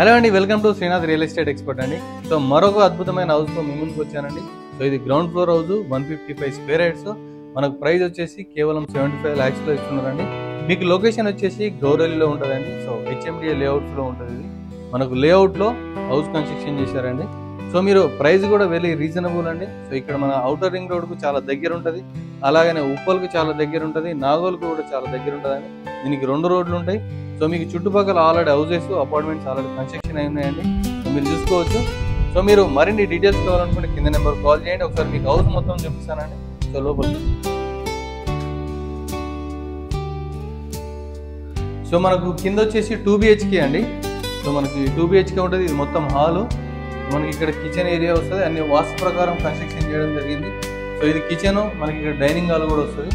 Hello అండి, welcome to Srinath real estate expert అండి. So మరొక అద్భుతమైన హౌస్తో మీ ముందుకు వచ్చానండి. సో ఇది ground floor house, 155 square yards. మనకు ప్రైస్ వచ్చేసి కేవలం 75 lakhsలో ఇస్తున్నారండి. మీకు లొకేషన్ వచ్చేసి గౌరవల్లిలో ఉంటుందండి. సో హెచ్ఎండిఏ లేఅవుట్స్లో ఉంటుంది. ఇది మనకు లేఅవుట్లో హౌస్ కన్స్ట్రక్షన్ చేశారండి. సో మీరు ప్రైస్ కూడా వెరీ రీజనబుల్ అండి. సో ఇక్కడ మన ఔటర్ రింగ్ రోడ్కు చాలా దగ్గర ఉంటుంది, అలాగనే ఉప్పల్కి చాలా దగ్గర ఉంటుంది, నాగోల్కు కూడా చాలా దగ్గర ఉంటుందండి. దీనికి 2 రోడ్లు ఉంటాయి. సో మీకు చుట్టుపక్కల already houses, apartments already construction అయి ఉన్నాయండి. సో మీరు చూసుకోవచ్చు. సో మీరు మరిన్ని డీటెయిల్స్ కావాలనుకుంటే కింద నెంబర్ కాల్ చేయండి. ఒకసారి మీకు హౌస్ మొత్తం చూపిస్తానండి. సో లోపలికి సో మనకు కింద వచ్చేసి 2 BHK అండి. సో మనకి 2 BHK ఉంటుంది. ఇది మొత్తం హాలు. మనకి ఇక్కడ కిచెన్ ఏరియా వస్తుంది. అన్ని వాస్తు ప్రకారం కన్స్ట్రక్షన్ చేయడం జరిగింది. సో ఇది కిచెన్, మనకి ఇక్కడ డైనింగ్ హాల్ కూడా వస్తుంది.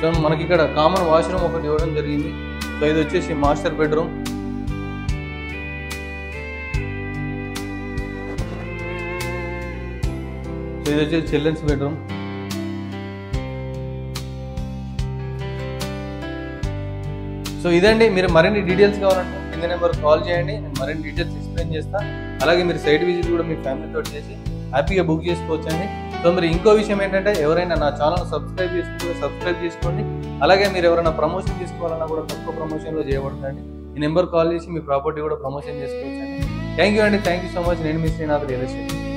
సో మనకి ఇక్కడ కామన్ వాష్రూమ్ ఒకటి ఇవ్వడం జరిగింది. సో ఇది వచ్చేసి మాస్టర్ బెడ్రూమ్. సో ఇది వచ్చేసి చిల్డ్రన్స్ బెడ్రూమ్. సో ఇదండి. మీరు మరిన్ని డీటెయిల్స్ కావాలంటే కింద నెంబర్ కాల్ చేయండి. నేను మరిన్ని డీటెయిల్స్ ఎక్స్ప్లెయిన్ చేస్తాను. అలాగే మీరు సైట్ విజిట్ కూడా మీ ఫ్యామిలీతో చేసి హ్యాపీగా బుక్ చేసుకోవచ్చండి. సో మీరు ఇంకో విషయం ఏంటంటే, ఎవరైనా నా ఛానల్ సబ్స్క్రైబ్ చేసుకోండి. అలాగే మీరు ఎవరైనా ప్రమోషన్ తీసుకోవాలన్నా కూడా తక్కువ ప్రమోషన్లో చేయబడుతుందండి. ఈ నెంబర్ కాల్ చేసి మీ ప్రాపర్టీ కూడా ప్రమోషన్ చేసుకోవచ్చండి. థ్యాంక్ యూ అండి. Thank you so much. నేను మీ శ్రీనాథ్ రియల్ ఎస్టేట్.